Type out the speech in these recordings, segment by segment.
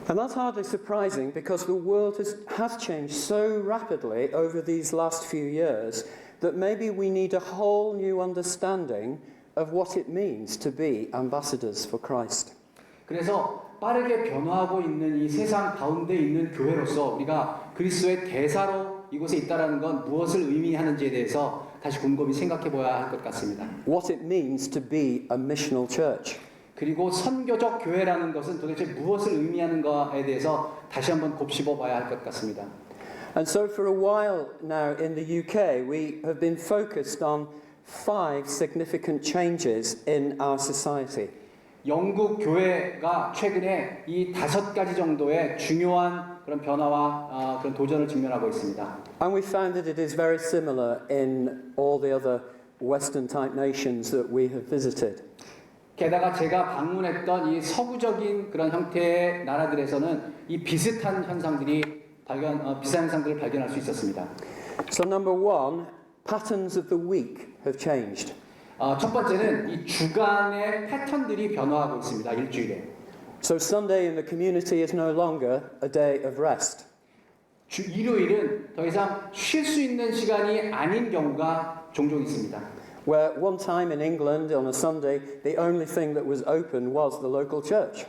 And that's hardly surprising because the world has changed so rapidly over these last few years that maybe we need a whole new understanding of what it means to be ambassadors for Christ. 그래서 빠르게 변화하고 있는 이 세상 가운데 있는 교회로서 우리가 그리스도의 대사로 이곳에 있다라는 건 무엇을 의미하는지에 대해서 다시 곰곰이 생각해 봐야 할 것 같습니다. What it means to be a missional church. 그리고 선교적 교회라는 것은 도대체 무엇을 의미하는가에 대해서 다시 한번 곱씹어 봐야 할 것 같습니다. And so for a while now in the UK we have been focused on 5 significant changes in our society. 영국 교회가 최근에 이 5가지 정도의 중요한 그런 변화와 그런 도전을 직면하고 있습니다. And we found that it is very similar in all the other Western type nations that we have visited. 게다가 제가 방문했던 이 서구적인 그런 형태의 나라들에서는 이 비슷한 현상들을 발견할 수 있었습니다. So number 1, patterns of the week have changed. 첫 번째는 이 주간의 패턴들이 변화하고 있습니다. 일주일에. So Sunday in the community is no longer a day of rest. 일요일은 더 이상 쉴 수 있는 시간이 아닌 경우가 종종 있습니다. Where one time in England on a Sunday, the only thing that was open was the local church.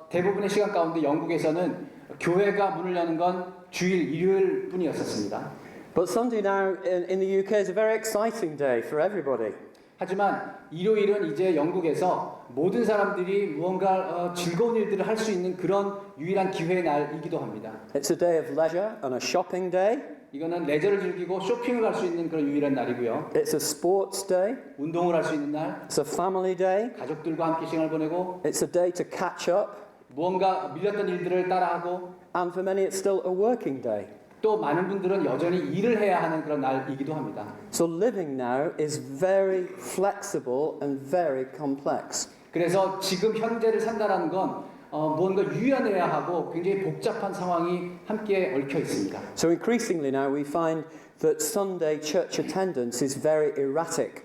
대부분의 시간 가운데 영국에서는 교회가 문을 여는 건 주일 일요일 뿐이었었습니다. But Sunday now in the UK is a very exciting day for everybody. 하지만 일요일은 이제 영국에서 모든 사람들이 무언가 즐거운 일들을 할 수 있는 그런 유일한 기회의 날이기도 합니다. It's a day of leisure and a shopping day. 이거는 레저를 즐기고 쇼핑을 할 수 있는 그런 유일한 날이고요. It's a sports day. 운동을 할 수 있는 날. It's a family day. 가족들과 함께 시간을 보내고. It's a day to catch up. 무언가 밀렸던 일들을 따라하고. And for many it's still a working day. 또 많은 분들은 여전히 일을 해야 하는 그런 날이기도 합니다. So living now is very flexible and very complex. 그래서 지금 현재를 산다라는 건 무언가 유연해야 하고 굉장히 복잡한 상황이 함께 얽혀 있습니다. So increasingly now we find that Sunday church attendance is very erratic.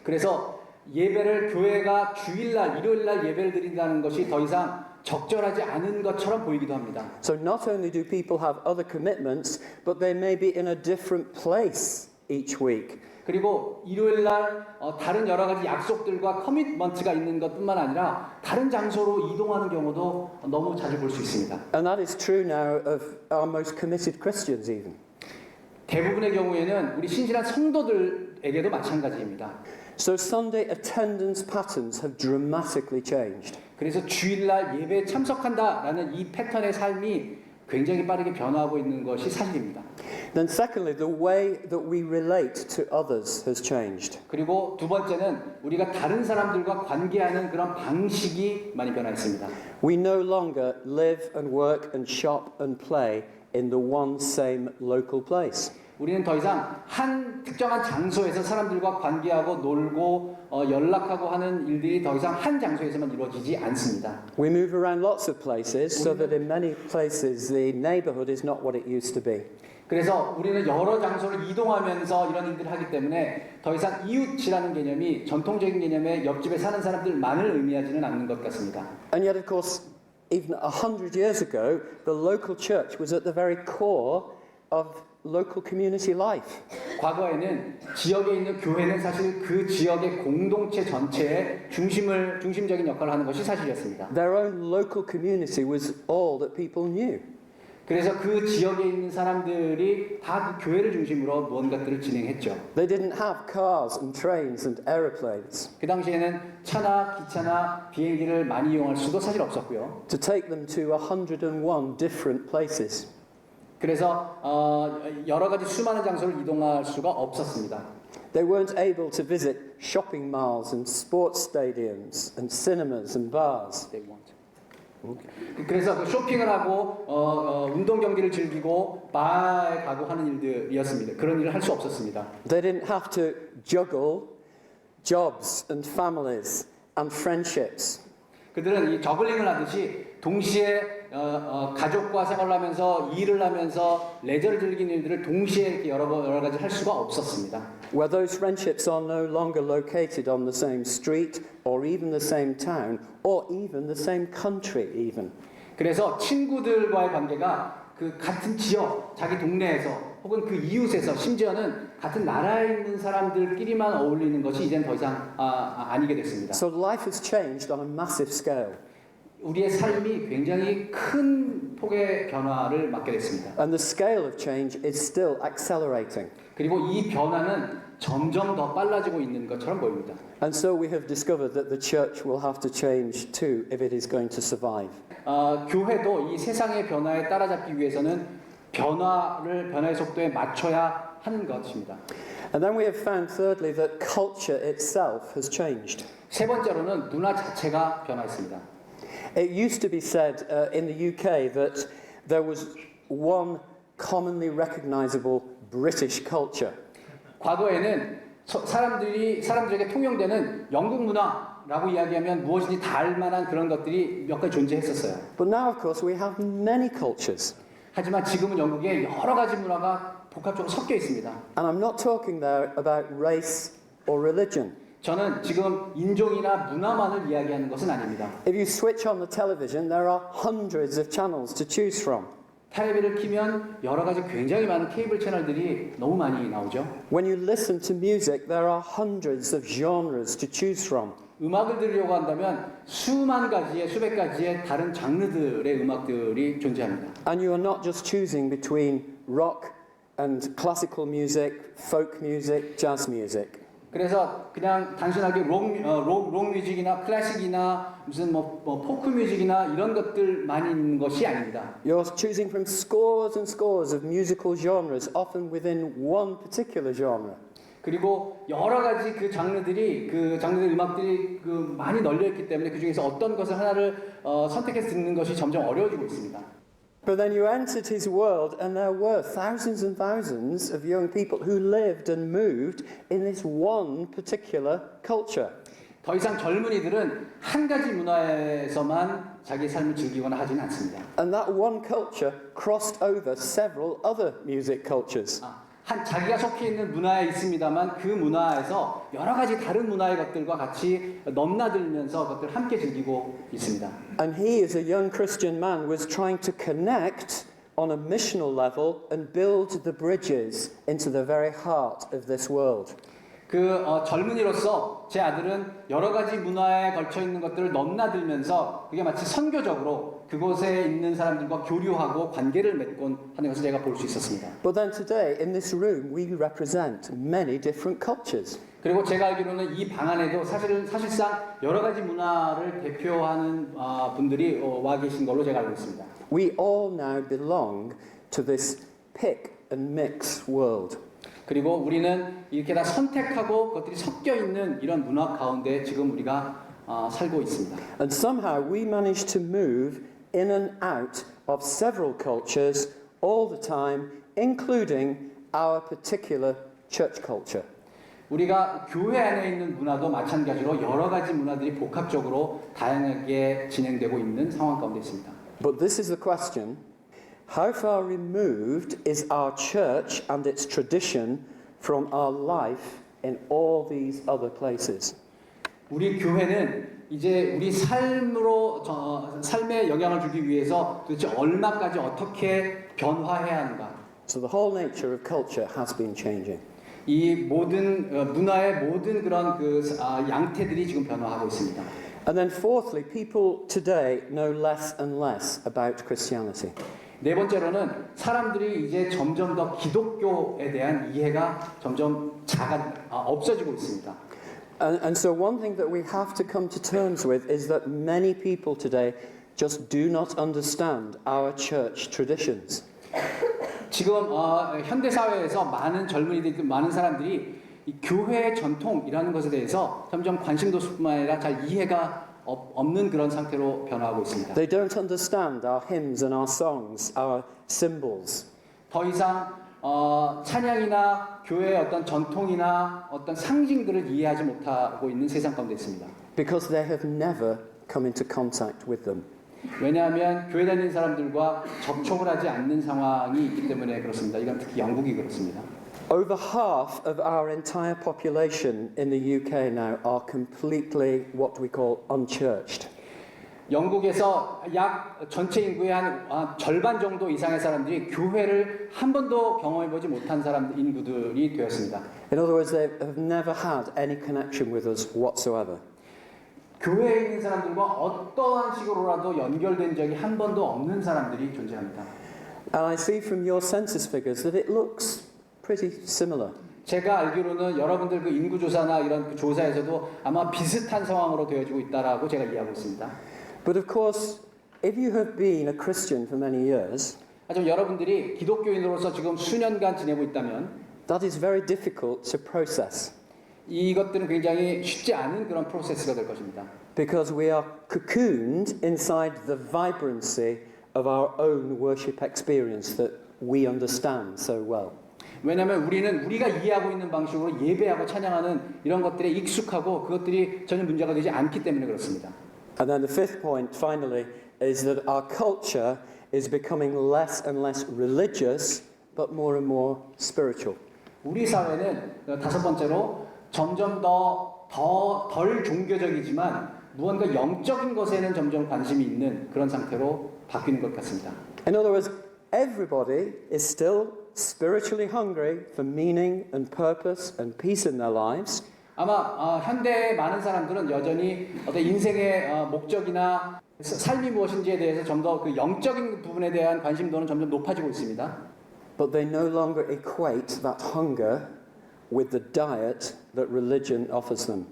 그래서 예배를 교회가 주일날, 일요일날 예배를 드린다는 것이 더 이상 적절하지 않은 것처럼 보이기도 합니다. So not only do people have other commitments, but they may be in a different place each week. 그리고 일요일날 다른 여러 가지 약속들과 커미트먼트가 있는 것뿐만 아니라 다른 장소로 이동하는 경우도 너무 자주 볼 수 있습니다. And that is true now of our most committed Christians even. 대부분의 경우에는 우리 신실한 성도들에게도 마찬가지입니다. So Sunday attendance patterns have dramatically changed. 그래서 주일날 예배에 참석한다라는 이 패턴의 삶이 굉장히 빠르게 변화하고 있는 것이 사실입니다. Then secondly, the way that we relate to others has changed. 그리고 두 번째는 우리가 다른 사람들과 관계하는 그런 방식이 많이 변화했습니다. We no longer live and work and shop and play in the one same local place. 우리는 더 이상 한 특정한 장소에서 사람들과 관계하고 놀고 연락하고 하는 일들이 더 이상 한 장소에서만 이루어지지 않습니다. We move around lots of places so that in many places the neighborhood is not what it used to be. 그래서 우리는 여러 장소를 이동하면서 이런 일들을 하기 때문에 더 이상 이웃이라는 개념이 전통적인 개념의 옆집에 사는 사람들만을 의미하지는 않는 것 같습니다. And yet of course even 100 years ago the local church was at the very core of local community life. 과거에는 지역에 있는 교회는 사실 그 지역의 공동체 전체의 중심적인 역할을 하는 것이 사실이었습니다. Their own local community was all that people knew. 그래서 그 지역에 있는 사람들이 다 그 교회를 중심으로 무언가들을 진행했죠. They didn't have cars and trains and aeroplanes. 그 당시에는 차나 기차나 비행기를 많이 이용할 수도 사실 없었고요. To take them to 101 different places. 그래서 여러 가지 수많은 장소를 이동할 수가 없었습니다. They weren't able to visit shopping malls and sports stadiums and cinemas and bars. They want. 그래서 쇼핑을 하고 운동 경기를 즐기고 바에 가고 하는 일들이었습니다. 그런 일을 할 수 없었습니다. They didn't have to juggle jobs and families and friendships. 그들은 이 저글링을 하듯이 동시에 가족과 생활을 하면서 일을 하면서 레저를 즐기는 일들을 동시에 이렇게 여러 가지 할 수가 없었습니다. Where those friendships are no longer located on the same street or even the same town or even the same country even. 그래서 친구들과의 관계가 그 같은 지역, 자기 동네에서 혹은 그 이웃에서 심지어는 같은 나라에 있는 사람들끼리만 어울리는 것이 이젠 더 이상 아니게 됐습니다. So life has changed on a massive scale. 우리의 삶이 굉장히 큰 폭의 변화를 맞게 됐습니다. And the scale of change is still accelerating. 그리고 이 변화는 점점 더 빨라지고 있는 것처럼 보입니다. And so we have discovered that the church will have to change too if it is going to survive. 교회도 이 세상의 변화에 따라잡기 위해서는 변화의 속도에 맞춰야 하는 것입니다. And then we have found thirdly that culture itself has changed. 세 번째로는 문화 자체가 변화했습니다. It used to be said in the UK that there was one commonly recognizable British culture. 과거에는 사람들에게 통용되는 영국 문화라고 이야기하면 무엇인지 다 알 만한 그런 것들이 몇 가지 존재했었어요. But now, of course, we have many cultures. 하지만 지금은 영국에 여러 가지 문화가 복합적으로 섞여 있습니다. And I'm not talking there about race or religion. 저는 지금 인종이나 문화만을 이야기하는 것은 아닙니다. If you switch on the television, there are hundreds of channels to choose from. 텔레비를 키면 여러 가지 굉장히 많은 케이블 채널들이 너무 많이 나오죠. When you listen to music, there are hundreds of genres to choose from. 음악을 들으려고 한다면 수만 가지의 수백 가지의 다른 장르들의 음악들이 존재합니다. And you are not just choosing between rock and classical music, folk music, jazz music. 그래서 그냥 단순하게 록 뮤직이나 클래식이나 무슨 포크 뮤직이나 이런 것들만 있는 것이 아닙니다. You're choosing from scores and scores of musical genres, often within one particular genre. 그리고 여러 가지 그 장르들의 음악들이 그 많이 널려 있기 때문에 그 중에서 어떤 것을 하나를 선택해서 듣는 것이 점점 어려워지고 있습니다. But then you entered his world, and there were thousands and thousands of young people who lived and moved in this one particular culture. 더 이상 젊은이들은 한 가지 문화에서만 자기 삶을 즐기거나 하지는 않습니다. And that one culture crossed over several other music cultures. 자기가 속해 있는 문화에 있습니다만 그 문화에서 여러 가지 다른 문화의 것들과 같이 넘나들면서 그것들을 함께 즐기고 있습니다. And he, as a young Christian man, was trying to connect on a missional level and build the bridges into the very heart of this world. 젊은이로서 제 아들은 여러 가지 문화에 걸쳐 있는 것들을 넘나들면서 그게 마치 선교적으로 그곳에 있는 사람들과 교류하고 관계를 맺곤 하는 것을 제가 볼 수 있었습니다. But then today, in this room, we represent many different cultures. 그리고 제가 알기로는 이 방 안에도 사실상 여러 가지 문화를 대표하는 분들이 와 계신 걸로 제가 알고 있습니다. We all now belong to this pick and mix world. 그리고 우리는 이렇게 다 선택하고 그것들이 섞여 있는 이런 문화 가운데 지금 우리가 살고 있습니다. And somehow we manage to move in and out of several cultures all the time, including our particular church culture. 우리가 교회 안에 있는 문화도 마찬가지로 여러 가지 문화들이 복합적으로 다양하게 진행되고 있는 상황 가운데 있습니다. But this is the question. How far removed is our church and its tradition from our life in all these other places? 우리 교회는 이제 우리 삶에 영향을 주기 위해서 도대체 얼마까지 어떻게 변화해야 하는가? So the whole nature of culture has been changing. 이 모든 문화의 모든 그런 양태들이 지금 변화하고 있습니다. And then fourthly, people today know less and less about Christianity. 네 번째로는 사람들이 이제 점점 더 기독교에 대한 이해가 점점 없어지고 있습니다. And so one thing that we have to come to terms with is that many people today just do not understand our church traditions. 지금 현대 사회에서 많은 젊은이들, 많은 사람들이 이 교회의 전통이라는 것에 대해서 점점 관심도뿐만 아니라 잘 이해가 없는 그런 상태로 변화하고 있습니다. They don't understand our hymns and our songs, our symbols. 더 이상 찬양이나 교회의 어떤 전통이나 어떤 상징들을 이해하지 못하고 있는 세상 가운데 있습니다. Because they have never come into contact with them. 왜냐하면 교회 다니는 사람들과 접촉을 하지 않는 상황이 있기 때문에 그렇습니다. 이건 특히 영국이 그렇습니다. Over half of our entire population in the UK now are completely what we call unchurched. 영국에서 약 전체 인구의 한 절반 정도 이상의 사람들이 교회를 한 번도 경험해보지 못한 사람 인구들이 되었습니다. In other words, they have never had any connection with us whatsoever. 교회에 있는 사람들과 어떠한 식으로라도 연결된 적이 한 번도 없는 사람들이 존재합니다. And I see from your census figures that it looks pretty similar. 제가 알기로는 여러분들 그 인구조사나 이런 그 조사에서도 아마 비슷한 상황으로 되어지고 있다라고 제가 이해하고 있습니다. But of course, if you have been a Christian for many years, 하지만 여러분들이 기독교인으로서 지금 수년간 지내고 있다면 that is very difficult to process 이것들은 굉장히 쉽지 않은 그런 프로세스가 될 것입니다. because we are cocooned inside the vibrancy of our own worship experience that we understand so well. 왜냐하면 우리는 우리가 이해하고 있는 방식으로 예배하고 찬양하는 이런 것들에 익숙하고 그것들이 전혀 문제가 되지 않기 때문에 그렇습니다. And then the fifth point, finally, is that our culture is becoming less and less religious, but more and more spiritual. 우리 사회는 다섯 번째로 점점 덜 종교적이지만 무언가 영적인 것에는 점점 관심이 있는 그런 상태로 바뀌는 것 같습니다. In other words, everybody is still spiritually hungry for meaning and purpose and peace in their lives. 아마 현대의 많은 사람들은 여전히 어떤 인생의 목적이나 삶이 무엇인지에 대해서 좀 더 그 영적인 부분에 대한 관심도는 점점 높아지고 있습니다. But they no longer equate that hunger with the diet that religion offers them.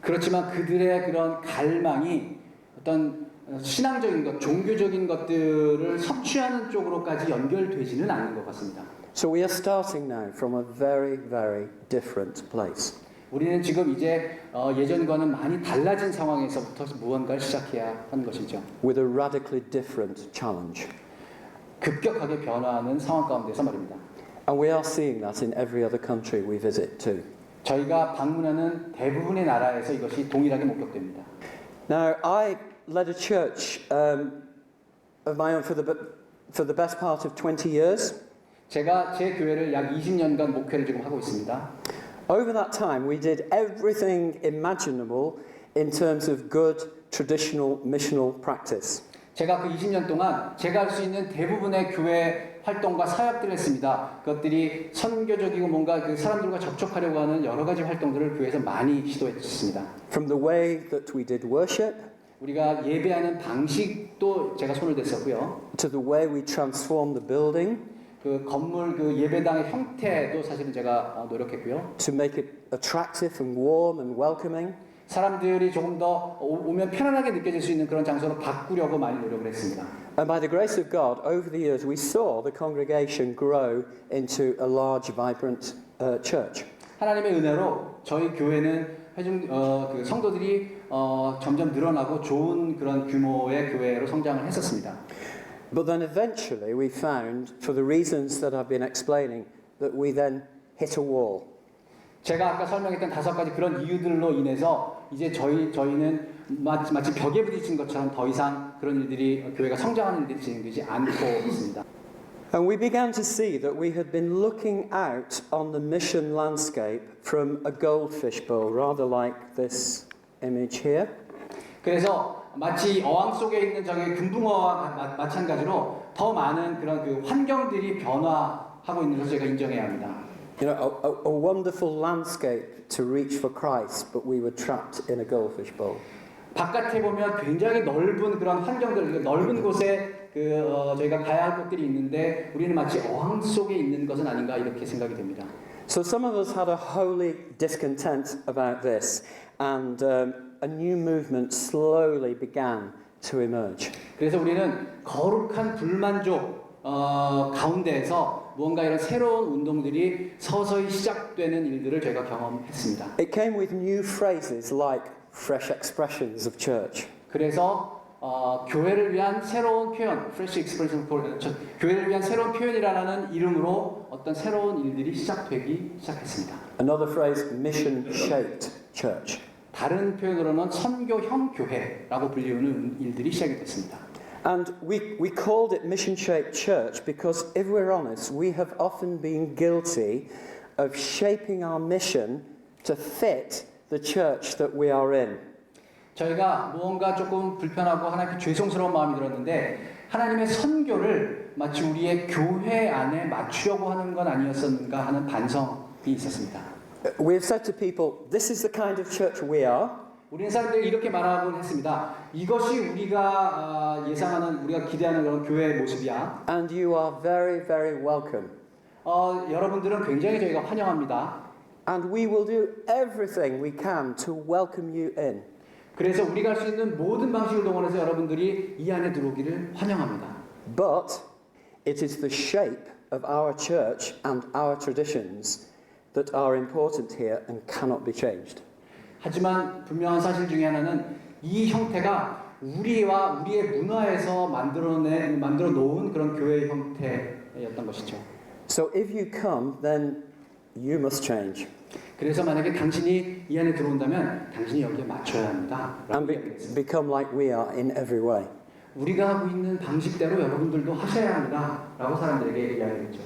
그렇지만 그들의 그런 갈망이 어떤 신앙적인 것, 종교적인 것들을 섭취하는 쪽으로까지 연결되지는 않는 것 같습니다. So we are starting now from a very, very different place. 우리는 지금 이제 예전과는 많이 달라진 상황에서부터 무언가를 시작해야 하는 것이죠. With a radically different challenge. 급격하게 변화하는 상황 가운데서 말입니다. And we are seeing that in every other country we visit too. 저희가 방문하는 대부분의 나라에서 이것이 동일하게 목격됩니다. Now, I led a church of my own for the best part of 20 years. 제가 제 교회를 약 20년간 목회를 지금 하고 있습니다. Over that time, we did everything imaginable in terms of good traditional missional practice. 제가 그 20년 동안 제가 할 수 있는 대부분의 교회 활동과 사역들을 했습니다. 그것들이 선교적이고 뭔가 그 사람들과 접촉하려고 하는 여러 가지 활동들을 교회에서 많이 시도했습니다. From the way that we did worship, 우리가 예배하는 방식도 제가 손을 댔었고요. to the way we transformed the building, 그 건물 그 예배당의 형태도 사실은 제가 노력했고요. to make it attractive and warm and welcoming. 사람들이 조금 더 오면 편안하게 느껴질 수 있는 그런 장소로 바꾸려고 많이 노력을 했습니다. And by the grace of God, over the years, we saw the congregation grow into a large, vibrant church. 하나님의 은혜로 저희 교회는 그 성도들이 점점 늘어나고 좋은 그런 규모의 교회로 성장을 했었습니다. But then eventually we found, for the reasons that I've been explaining, that we then hit a wall. 제가 아까 설명했던 다섯 가지 그런 이유들로 인해서 이제 저희는 마치 벽에 부딪힌 것처럼 더 이상 그런 일들이 교회가 성장하는 일들이 진행되지 않고 있습니다. And we began to see that we had been looking out on the mission landscape from a goldfish bowl, rather like this image here. 그래서 마치 어항 속에 있는 저기 금붕어와 마찬가지로 더 많은 그런 그 환경들이 변화하고 있는 것을 제가 인정해야 합니다. You know, a wonderful landscape to reach for Christ, but we were trapped in a goldfish bowl. 바깥에 보면 굉장히 넓은 그런 환경들, 넓은 곳에 저희가 가야 할 곳들이 있는데 우리는 마치 어항 속에 있는 것은 아닌가 이렇게 생각이 됩니다. So some of us had a holy discontent about this, and a new movement slowly began to emerge. 그래서 우리는 거룩한 불만족 가운데에서 무언가 이런 새로운 운동들이 서서히 시작되는 일들을 저희가 경험했습니다. It came with new phrases like fresh expressions of church. 그래서 교회를 위한 새로운 표현, fresh expression for 교회를 위한 새로운 표현이라는 이름으로 어떤 새로운 일들이 시작되기 시작했습니다. Another phrase, mission-shaped church. 다른 표현으로는 선교형 교회라고 불리우는 일들이 시작이 됐습니다. And we called it mission-shaped church because, if we're honest, we have often been guilty of shaping our mission to fit the church that we are in. 저희가 무언가 조금 불편하고 하나님께 죄송스러운 마음이 들었는데 하나님의 선교를 마치 우리의 교회 안에 맞추려고 하는 건 아니었었는가 하는 반성이 있었습니다. We've said to people, this is the kind of church we are. 우리는 사람들이 이렇게 말하곤 했습니다. 이것이 우리가 예상하는, 우리가 기대하는 그런 교회의 모습이야. And you are very, very welcome. 여러분들은 굉장히 저희가 환영합니다. And we will do everything we can to welcome you in. 그래서 우리가 할 수 있는 모든 방식을 동원해서 여러분들이 이 안에 들어오기를 환영합니다. But it is the shape of our church and our traditions that are important here and cannot be changed. 하지만 분명한 사실 중에 하나는 이 형태가 우리와 우리의 문화에서 만들어 놓은 그런 교회의 형태였던 것이죠. So if you come, then you must change. 그래서 만약에 당신이 이 안에 들어온다면 당신이 여기에 맞춰야 합니다. And become like we are in every way. 우리가 하고 있는 방식대로 여러분들도 하셔야 합니다. 라고 사람들에게 이야기했죠.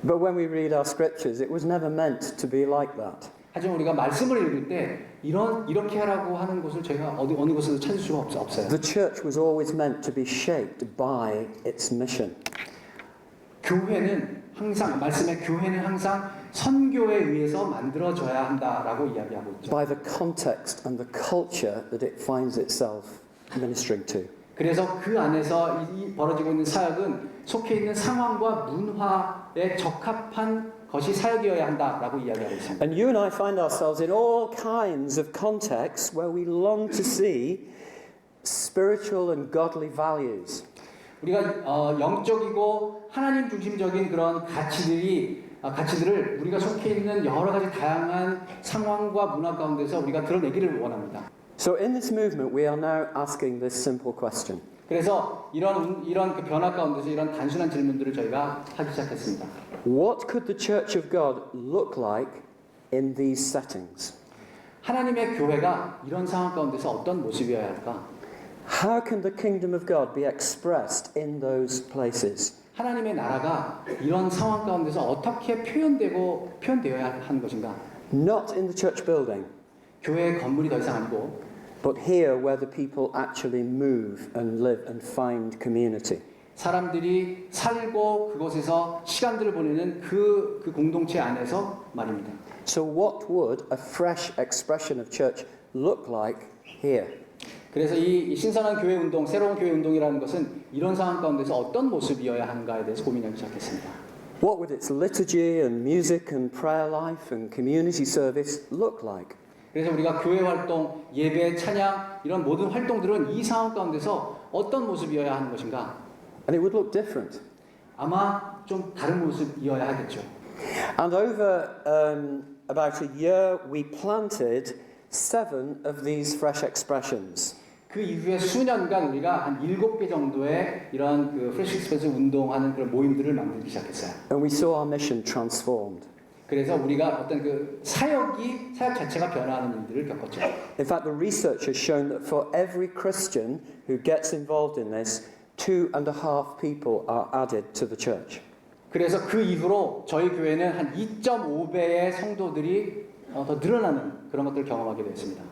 But when we read our scriptures, it was never meant to be like that. 하지만 우리가 말씀을 읽을 때 이렇게 하라고 하는 곳을 저희가 어느 곳에서 찾을 수가 없어요. The church was always meant to be shaped by its mission. 교회는 항상 말씀의 교회는 항상 선교에 의해서 만들어져야 한다라고 이야기하고 있죠. By the context and the culture that it finds itself ministering to. 그래서 그 안에서 벌어지고 있는 사역은 속해 있는 상황과 문화에 적합한 것이 사역이어야 한다라고 이야기하고 있습니다. And you and I find ourselves in all kinds of contexts where we long to see spiritual and godly values. 우리가 영적이고 하나님 중심적인 그런 가치들을 우리가 속해 있는 여러 가지 다양한 상황과 문화 가운데서 우리가 드러내기를 원합니다. So in this movement, we are now asking this simple question. 그래서 이런 그 변화 가운데서 이런 단순한 질문들을 저희가 하기 시작했습니다. What could the Church of God look like in these settings? 하나님의 교회가 이런 상황 가운데서 어떤 모습이어야 할까? How can the kingdom of God be expressed in those places? 하나님의 나라가 이런 상황 가운데서 어떻게 표현되어야 하는 것인가? Not in the church building, 교회의 건물이 더 이상 아니고 but here where the people actually move and live and find community. 사람들이 살고 그곳에서 시간들을 보내는 그 공동체 안에서 말입니다. So what would a fresh expression of church look like here? 그래서 이 신선한 교회 운동, 새로운 교회 운동이라는 것은 이런 상황 가운데서 어떤 모습이어야 하는가에 대해서 고민하기 시작했습니다. What would its liturgy and music and prayer life and community service look like? 그래서 우리가 교회 활동, 예배, 찬양 이런 모든 활동들은 이 상황 가운데서 어떤 모습이어야 하는 것인가? And it would look different. 아마 좀 다른 모습이어야 하겠죠. And over about a year, we planted 7 of these fresh expressions. 그 이후에 수년간 우리가 한 7개 정도의 이런 그 프레시 익스프레스 운동하는 그런 모임들을 만들기 시작했어요. And we saw our mission transformed. 그래서 우리가 어떤 그 사역 자체가 변화하는 일들을 겪었죠. In fact, the research has shown that for every Christian who gets involved in this, 2.5 people are added to the church. 그래서 그 이후로 저희 교회는 한 2.5배의 성도들이 더 늘어나는 그런 것들을 경험하게 되었습니다.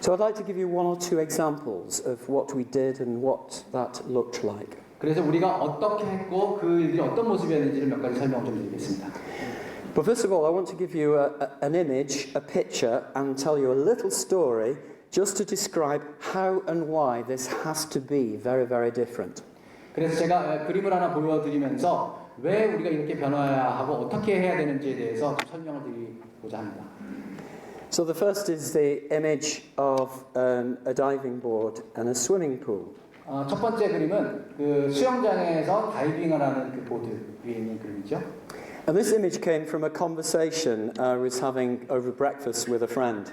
So I'd like to give you 1 or 2 examples of what we did and what that looked like. 그래서 우리가 어떻게 했고 그 일들이 어떤 모습이었는지를 몇 가지 설명 좀 드리겠습니다. But first of all, I want to give you an image, a picture, and tell you a little story just to describe how and why this has to be very, very different. 그래서 제가 그림을 하나 보여드리면서 왜 우리가 이렇게 변화해야 하고 어떻게 해야 되는지에 대해서 좀 설명을 드리고자 합니다. So the first is the image of a diving board and a swimming pool. 첫 번째 그림은 그 수영장에서 다이빙을 하는 그 보드 위에 있는 그림이죠. And this image came from a conversation I was having over breakfast with a friend.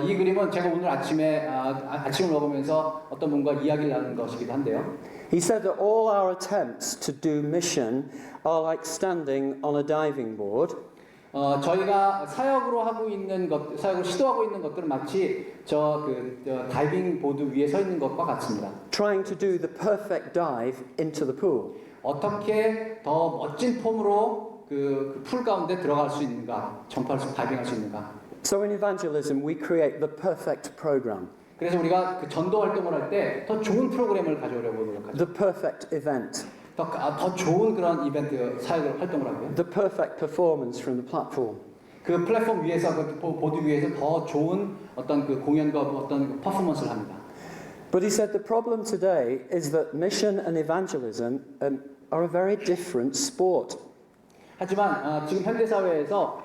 이 그림은 제가 오늘 아침에 아침을 먹으면서 어떤 분과 이야기를 나눈 것이기도 한데요. He said that all our attempts to do mission are like standing on a diving board. 저희가 사역을 시도하고 있는 것들은 마치 다이빙 보드 위에 서 있는 것과 같습니다. Trying to do the perfect dive into the pool. 어떻게 더 멋진 폼으로 그 풀 가운데 들어갈 수 있는가, 다이빙할 수 있는가. So in evangelism, we create the perfect program. 그래서 우리가 그 전도 활동을 할 때 더 좋은 프로그램을 가져오려고 노력하죠. The perfect event, 더 좋은 그런 이벤트 사역을 활동을 하고요. the perfect performance from the platform. 그 플랫폼 위에서 그 보드 위에서 더 좋은 어떤 그 공연과 어떤 그 퍼포먼스를 합니다. But he said the problem today is that mission and evangelism are a very different sport. 하지만 지금 현대 사회에서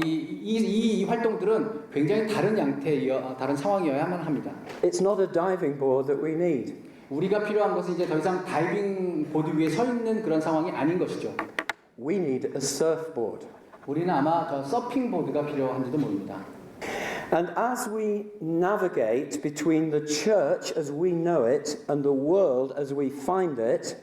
이 활동들은 굉장히 다른 양태이어 다른 상황이어야만 합니다. It's not a diving board that we need. 우리가 필요한 것은 이제 더 이상 다이빙 보드 위에 서 있는 그런 상황이 아닌 것이죠. We need a surfboard. 우리는 아마 저 서핑 보드가 필요한지도 모릅니다. And as we navigate between the church as we know it and the world as we find it,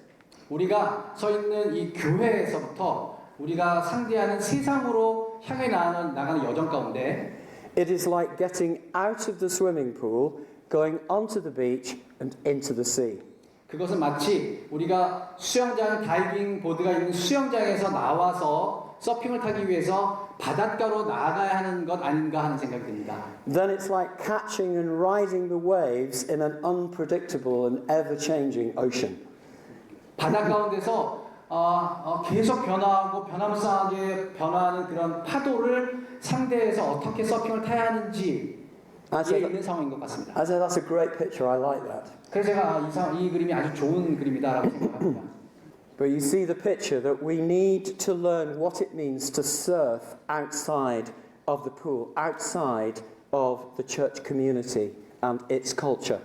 우리가 서 있는 이 교회에서부터 우리가 상대하는 세상으로 향해 나가는 여정 가운데 it is like getting out of the swimming pool, going onto the beach and into the sea. 그것은 마치 우리가 수영장 다이빙 보드가 있는 수영장에서 나와서 서핑을 타기 위해서 바닷가로 나아가야 하는 것 아닌가 하는 생각이 듭니다. Then it's like catching and riding the waves in an unpredictable and ever-changing ocean. 바다 가운데서 계속 변화하고 변함스하게 변화하는 그런 파도를 상대해서 어떻게 서핑을 타야 하는지 있는 상황인 것 같습니다. I said that's a great picture. I like that. 그래서 제가 이 그림이 아주 좋은 그림이다라고 생각합니다. But you see the picture that we need to learn what it means to surf outside of the pool, outside of the church community and its culture.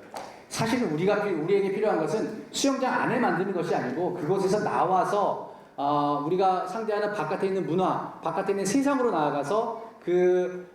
사실은 우리에게 필요한 것은 수영장 안에 만드는 것이 아니고 그곳에서 나와서 우리가 상대하는 바깥에 있는 문화, 바깥에 있는 세상으로 나아가서 그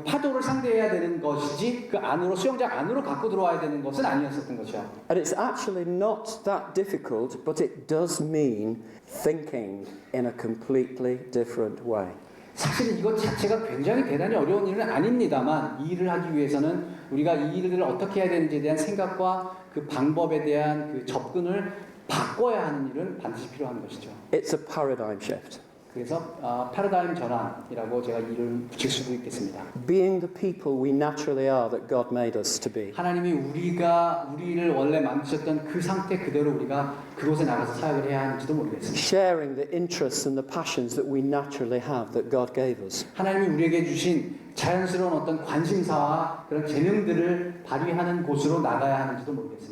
파도를 상대해야 되는 것이지 그 안으로 수영장 안으로 갖고 들어와야 되는 것은 아니었었던 것이죠. And it's actually not that difficult, but it does mean thinking in a completely different way. 사실은 이것 자체가 굉장히 대단히 어려운 일은 아닙니다만 이 일을 하기 위해서는 우리가 이 일을 어떻게 해야 되는지에 대한 생각과 그 방법에 대한 그 접근을 바꿔야 하는 일은 반드시 필요한 것이죠. It's a paradigm shift. 그래서 패러다임 전환이라고 제가 이름을 붙일 수도 있겠습니다. Being the people we naturally are that God made us to be. 하나님이 우리를 원래 만드셨던 그 상태 그대로 우리가 그곳에 나가서 사역을 해야 하는지도 모르겠습니다. Sharing the interests and the passions that we naturally have that God gave us. 하나님이 우리에게 주신 자연스러운 어떤 관심사와 그런 재능들을 발휘하는 곳으로 나가야 하는지도 모르겠습니다.